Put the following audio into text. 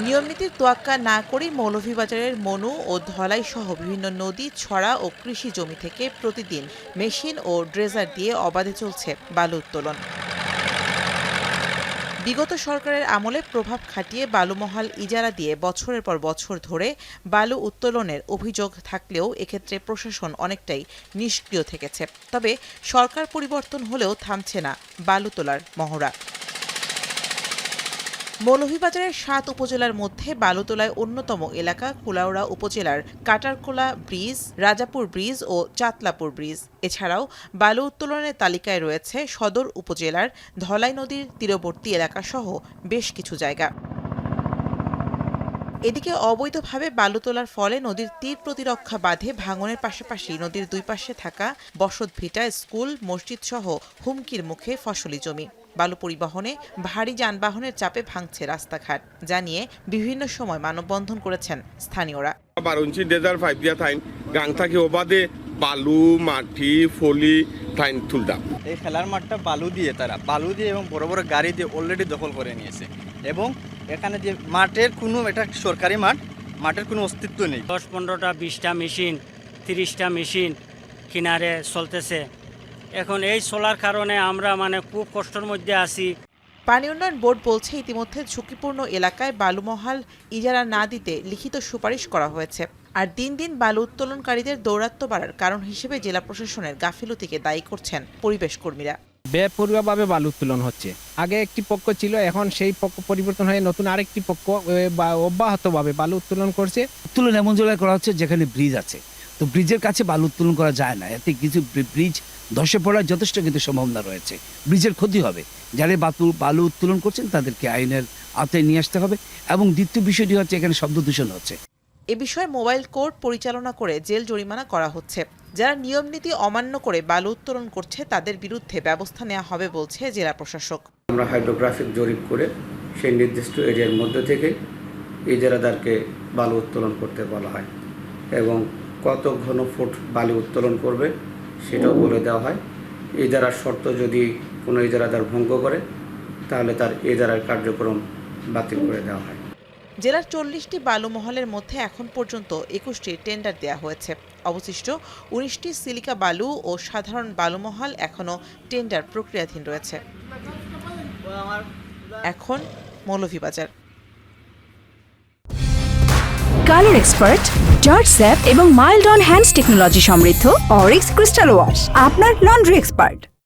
নিয়মনীতির তোয়াক্কা না করেই মৌলভীবাজারের মনু ও ধলাই সহ বিভিন্ন নদী, ছড়া ও কৃষি জমি থেকে প্রতিদিন মেশিন ও ড্রেজার দিয়ে অবাধে চলছে বালু উত্তোলন। বিগত সরকারের আমলে প্রভাব খাটিয়ে বালুমহাল ইজারা দিয়ে বছরের পর বছর ধরে বালু উত্তোলনের অভিযোগ থাকলেও এক্ষেত্রে প্রশাসন অনেকটাই নিষ্ক্রিয় থেকেছে। তবে সরকার পরিবর্তন হলেও থামছে না বালু তোলার মহড়া। মৌলভীবাজারের ৭ উপজেলার মধ্যে বালুতোলায় অন্যতম এলাকা কুলাউড়া উপজেলার কাটারকোলা ব্রিজ, রাজাপুর ব্রিজ ও চাতলাপুর ব্রিজ। এছাড়াও বালু উত্তোলনের তালিকায় রয়েছে সদর উপজেলার ধলাই নদীর তীরবর্তী এলাকাসহ বেশ কিছু জায়গা। এদিকে অবৈধভাবে বালু তোলার ফলে নদীর তীর প্রতিরক্ষা বাঁধে ভাঙনের পাশাপাশি নদীর দুই পাশে থাকা বসতভিটা, স্কুল, মসজিদ সহ হুমকির মুখে ফসলি জমি। বালু পরিবহনে ভারী যানবাহনের চাপে ভাঙছে রাস্তাঘাট জানিয়ে বিভিন্ন সময় মানববন্ধন করেছেন স্থানীয়রা। 12 ইঞ্চি ডেজার পাইপ দিয়া থাইন গাং থাকি ওবাদে বালু, মাটি, ফলি থাইন তুলদাম। এই খেলার মাঠটা বালু দিয়ে এবং বড় বড় গাড়ি দিয়ে অলরেডি দখল করে নিয়েছে এবং এখানে যে মাঠের কোনো, এটা সরকারি মাঠের কোনো অস্তিত্ব নেই। 10-15টা 20টা মেশিন, 30টা মেশিন কিনারে চলতেছে। এখন এই চলার কারণে আমরা খুব কষ্টের মধ্যে আছি। পানি উন্নয়ন বোর্ড বলছে ইতিমধ্যে ঝুঁকিপূর্ণ এলাকায় বালুমহাল ইজারা না দিতে লিখিত সুপারিশ করা হয়েছে। আর দিন দিন বালু উত্তোলনকারীদের দৌরাত্ম্য বাড়ার কারণ হিসেবে জেলা প্রশাসনের গাফিলতিকে দায়ী করছেন পরিবেশ কর্মীরা। বেপরোয়াভাবে বালু উত্তোলন হচ্ছে। আগে একটি পক্ষ ছিল, এখন সেই পক্ষ পরিবর্তন হয়ে নতুন আরেকটি পক্ষ অব্যাহতভাবে বালু উত্তোলন করছে। উত্তোলন এমন জায়গায় করা হচ্ছে যেখানে ব্রিজ আছে, তো ব্রিজের কাছে বালু উত্তোলন করা যায় না। এতে কিছু ব্রিজ ধসে পড়ার যথেষ্ট কিন্তু সম্ভাবনা রয়েছে, ব্রিজের ক্ষতি হবে। যারা বালু উত্তোলন করছেন তাদেরকে আইনের আওতায় নিয়ে আসতে হবে। এবং দ্বিতীয় বিষয়টি হচ্ছে এখানে শব্দ দূষণ হচ্ছে। এ বিষয়ে মোবাইল কোর্ট পরিচালনা করে জেল জরিমানা করা হচ্ছে। যারা নিয়মনীতি অমান্য করে বালু উত্তোলন করছে তাদের বিরুদ্ধে ব্যবস্থা নেওয়া হবে বলছে জেলা প্রশাসক। আমরা হাইড্রোগ্রাফিক জরিপ করে সেই নির্দিষ্ট এরিয়ার মধ্যে থেকে ইজারাদারকে বালু উত্তোলন করতে বলা হয় এবং কত ঘন ফুট বালু উত্তোলন করবে সেটাও বলে দেওয়া হয়। ইজারার শর্ত যদি কোনো ইজারাদার ভঙ্গ করে তাহলে তার ইজারার কার্যক্রম বাতিল করে দেওয়া হয়। জেলার 40টি বালু মহলের মধ্যে এখন পর্যন্ত 21টির টেন্ডার দেওয়া হয়েছে। অবশিষ্ট 19টি সিলিকা বালু ও সাধারণ বালুমহাল এখনও টেন্ডার প্রক্রিয়াধীন রয়েছে। এখন Moulvibazar. Colour expert, George sap এবং মাইল্ড অন হ্যান্ডস টেকনোলজি সমৃদ্ধ অরিক্স ক্রিস্টাল ওয়াশ আপনার লন্ড্রি এক্সপার্ট।